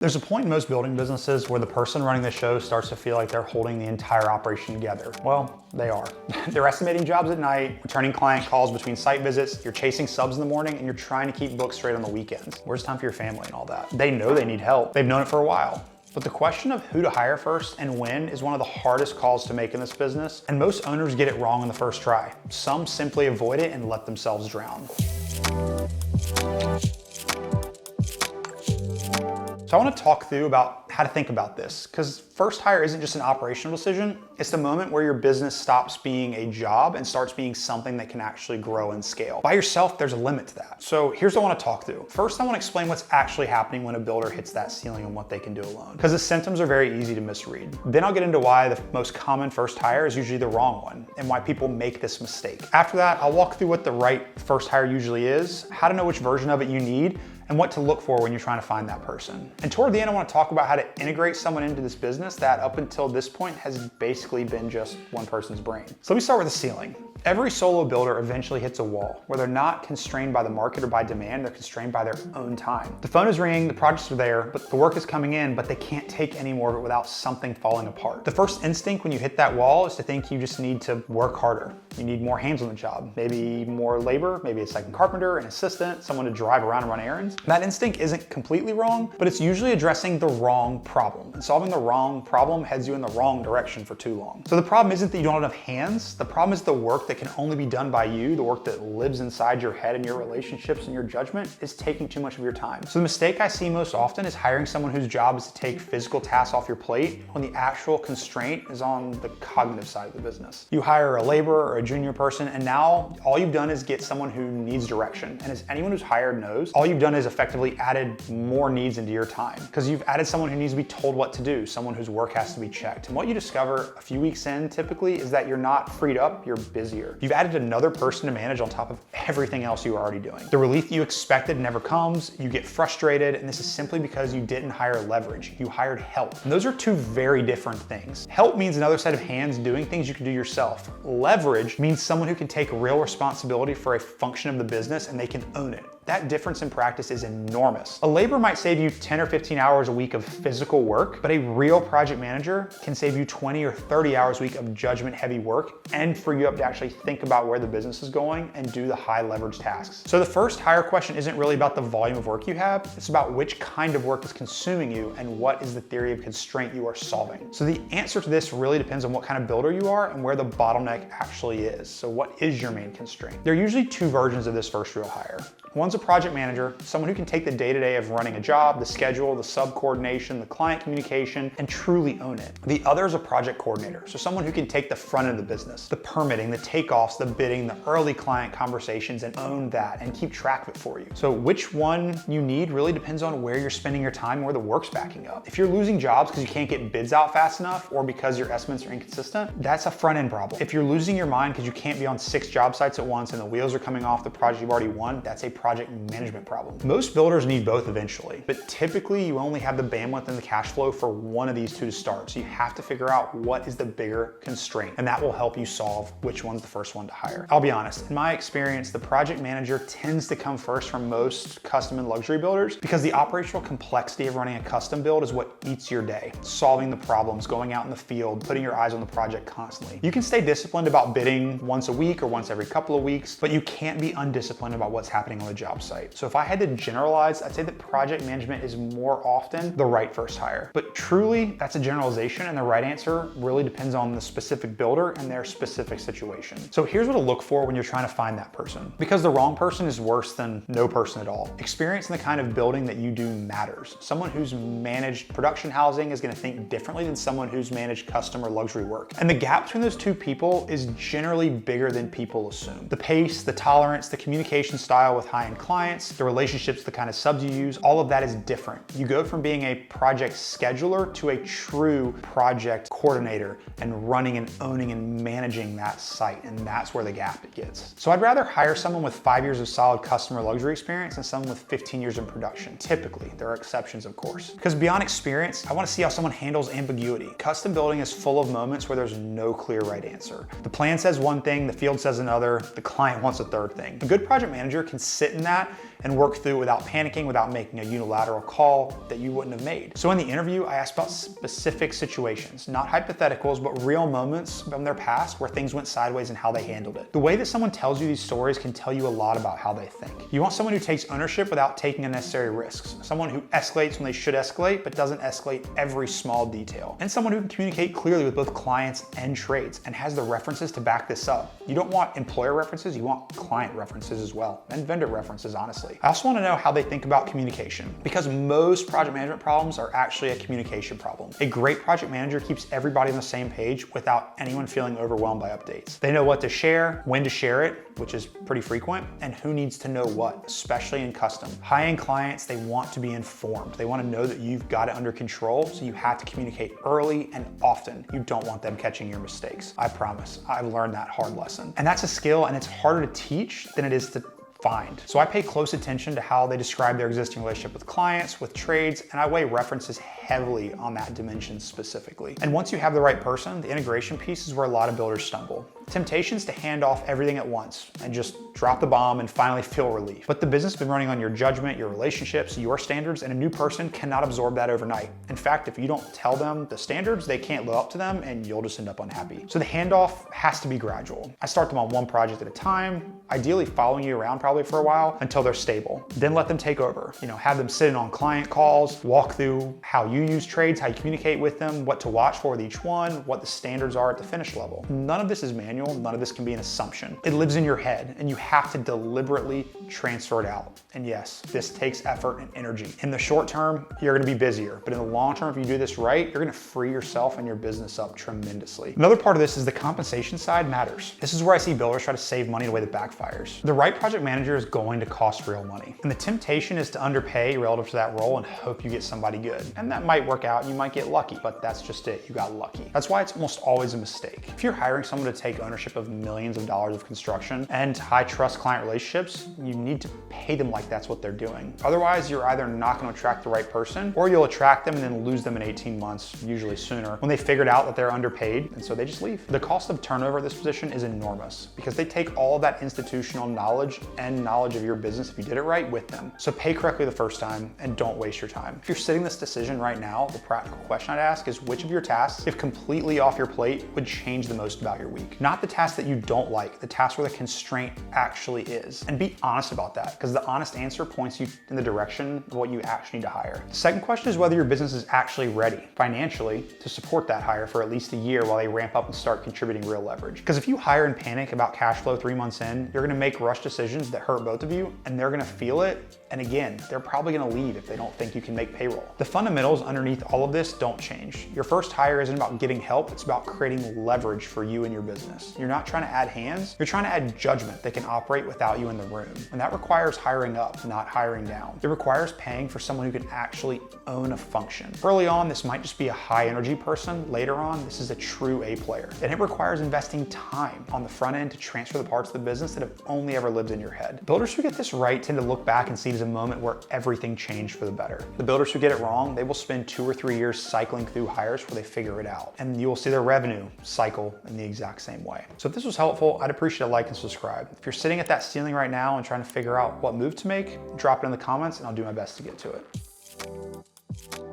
There's a point in most building businesses where the person running the show starts to feel like they're holding the entire operation together. Well, they are. They're estimating jobs at night, returning client calls between site visits, you're chasing subs in the morning, and you're trying to keep books straight on the weekends. Where's time for your family and all that? They know they need help. They've known it for a while. But the question of who to hire first and when is one of the hardest calls to make in this business, and most owners get it wrong on the first try. Some simply avoid it and let themselves drown. So I want to talk through about how to think about this, because first hire isn't just an operational decision, it's the moment where your business stops being a job and starts being something that can actually grow and scale. By yourself, there's a limit to that. So here's what I want to talk through. First, I want to explain what's actually happening when a builder hits that ceiling and what they can do alone, because the symptoms are very easy to misread. Then I'll get into why the most common first hire is usually the wrong one and why people make this mistake. After that, I'll walk through what the right first hire usually is, how to know which version of it you need, and what to look for when you're trying to find that person. And toward the end, I want to talk about how to integrate someone into this business that up until this point has basically been just one person's brain. So let me start with the ceiling. Every solo builder eventually hits a wall where they're not constrained by the market or by demand, they're constrained by their own time. The phone is ringing, the projects are there, but the work is coming in, but they can't take any more of it without something falling apart. The first instinct when you hit that wall is to think you just need to work harder. You need more hands on the job, maybe more labor, maybe a second carpenter, an assistant, someone to drive around and run errands. That instinct isn't completely wrong, but it's usually addressing the wrong problem. And solving the wrong problem heads you in the wrong direction for too long. So the problem isn't that you don't have enough hands, the problem is the work that can only be done by you, the work that lives inside your head and your relationships and your judgment is taking too much of your time. So the mistake I see most often is hiring someone whose job is to take physical tasks off your plate when the actual constraint is on the cognitive side of the business. You hire a laborer or a junior person, and now all you've done is get someone who needs direction. And as anyone who's hired knows, all you've done is effectively added more needs into your time, because you've added someone who needs to be told what to do, someone whose work has to be checked. And what you discover a few weeks in typically is that you're not freed up, you're busier. You've added another person to manage on top of everything else you were already doing. The relief you expected never comes, you get frustrated, and this is simply because you didn't hire leverage, you hired help. And those are two very different things. Help means another set of hands doing things you can do yourself. Leverage means someone who can take real responsibility for a function of the business and they can own it. That difference in practice is enormous. A laborer might save you 10 or 15 hours a week of physical work, but a real project manager can save you 20 or 30 hours a week of judgment heavy work and free you up to actually think about where the business is going and do the high leverage tasks. So the first hire question isn't really about the volume of work you have, it's about which kind of work is consuming you and what is the theory of constraint you are solving. So the answer to this really depends on what kind of builder you are and where the bottleneck actually is. So what is your main constraint? There are usually two versions of this first real hire. One's a project manager, someone who can take the day-to-day of running a job, the schedule, the sub-coordination, the client communication, and truly own it. The other is a project coordinator, so someone who can take the front end of the business, the permitting, the takeoffs, the bidding, the early client conversations, and own that and keep track of it for you. So which one you need really depends on where you're spending your time and where the work's backing up. If you're losing jobs because you can't get bids out fast enough or because your estimates are inconsistent, that's a front-end problem. If you're losing your mind because you can't be on 6 job sites at once and the wheels are coming off the project you've already won, that's a project management problem. Most builders need both eventually, but typically you only have the bandwidth and the cash flow for one of these two to start. So you have to figure out what is the bigger constraint, and that will help you solve which one's the first one to hire. I'll be honest, in my experience, the project manager tends to come first from most custom and luxury builders because the operational complexity of running a custom build is what eats your day. Solving the problems, going out in the field, putting your eyes on the project constantly. You can stay disciplined about bidding once a week or once every couple of weeks, but you can't be undisciplined about what's happening on the job site. So if I had to generalize, I'd say that project management is more often the right first hire. But truly, that's a generalization, and the right answer really depends on the specific builder and their specific situation. So here's what to look for when you're trying to find that person. Because the wrong person is worse than no person at all. Experience in the kind of building that you do matters. Someone who's managed production housing is gonna think differently than someone who's managed custom or luxury work. And the gap between those two people is generally bigger than people assume. The pace, the tolerance, the communication style with high-end clients, the relationships, the kind of subs you use, all of that is different. You go from being a project scheduler to a true project coordinator and running and owning and managing that site, and that's where the gap gets. So I'd rather hire someone with 5 years of solid customer luxury experience than someone with 15 years in production. Typically, there are exceptions of course. Because beyond experience, I want to see how someone handles ambiguity. Custom building is full of moments where there's no clear right answer. The plan says one thing, the field says another, the client wants a third thing. A good project manager can sit sit in that and work through it without panicking, without making a unilateral call that you wouldn't have made. So in the interview, I asked about specific situations, not hypotheticals, but real moments from their past where things went sideways and how they handled it. The way that someone tells you these stories can tell you a lot about how they think. You want someone who takes ownership without taking unnecessary risks, someone who escalates when they should escalate, but doesn't escalate every small detail, and someone who can communicate clearly with both clients and trades and has the references to back this up. You don't want employer references, you want client references as well, and vendor references, honestly. I also want to know how they think about communication, because most project management problems are actually a communication problem. A great project manager keeps everybody on the same page without anyone feeling overwhelmed by updates. They know what to share, when to share it, which is pretty frequent, and who needs to know what, especially in custom. High-end clients, they want to be informed. They want to know that you've got it under control, so you have to communicate early and often. You don't want them catching your mistakes. I promise, I've learned that hard lesson. And that's a skill, and it's harder to teach than it is to find. So I pay close attention to how they describe their existing relationship with clients, with trades, and I weigh references heavily on that dimension specifically. And once you have the right person, the integration piece is where a lot of builders stumble. Temptations to hand off everything at once and just drop the bomb and finally feel relief. But the business has been running on your judgment, your relationships, your standards, and a new person cannot absorb that overnight. In fact, if you don't tell them the standards, they can't live up to them and you'll just end up unhappy. So the handoff has to be gradual. I start them on one project at a time, ideally following you around probably for a while until they're stable. Then let them take over. Have them sit in on client calls, walk through how you use trades, how you communicate with them, what to watch for with each one, what the standards are at the finish level. None of this is manual. None of this can be an assumption. It lives in your head and you have to deliberately transfer it out. And yes, this takes effort and energy. In the short term, you're gonna be busier, but in the long term, if you do this right, you're gonna free yourself and your business up tremendously. Another part of this is the compensation side matters. This is where I see builders try to save money in a way that backfires. The right project manager is going to cost real money. And the temptation is to underpay relative to that role and hope you get somebody good. And that might work out, you might get lucky, but that's just it, you got lucky. That's why it's almost always a mistake. If you're hiring someone to take ownership of millions of dollars of construction and high trust client relationships, you need to pay them like that's what they're doing. Otherwise, you're either not going to attract the right person or you'll attract them and then lose them in 18 months, usually sooner, when they figured out that they're underpaid and so they just leave. The cost of turnover of this position is enormous because they take all of that institutional knowledge and knowledge of your business if you did it right with them. So pay correctly the first time and don't waste your time. If you're sitting this decision right now, the practical question I'd ask is which of your tasks, if completely off your plate, would change the most about your week? Not the task that you don't like, the task where the constraint actually is. And be honest about that, because the honest answer points you in the direction of what you actually need to hire. The second question is whether your business is actually ready financially to support that hire for at least a year while they ramp up and start contributing real leverage. Because if you hire and panic about cash flow 3 months in, you're gonna make rush decisions that hurt both of you and they're gonna feel it. And again, they're probably gonna leave if they don't think you can make payroll. The fundamentals underneath all of this don't change. Your first hire isn't about getting help, it's about creating leverage for you and your business. You're not trying to add hands, you're trying to add judgment that can operate without you in the room. And that requires hiring up, not hiring down. It requires paying for someone who can actually own a function. Early on, this might just be a high energy person. Later on, this is a true A player. And it requires investing time on the front end to transfer the parts of the business that have only ever lived in your head. Builders who get this right tend to look back and see it as a moment where everything changed for the better. The builders who get it wrong, they will spend 2 or 3 years cycling through hires before they figure it out. And you will see their revenue cycle in the exact same way. So if this was helpful, I'd appreciate a like and subscribe. If you're sitting at that ceiling right now and trying to figure out what move to make, drop it in the comments and I'll do my best to get to it.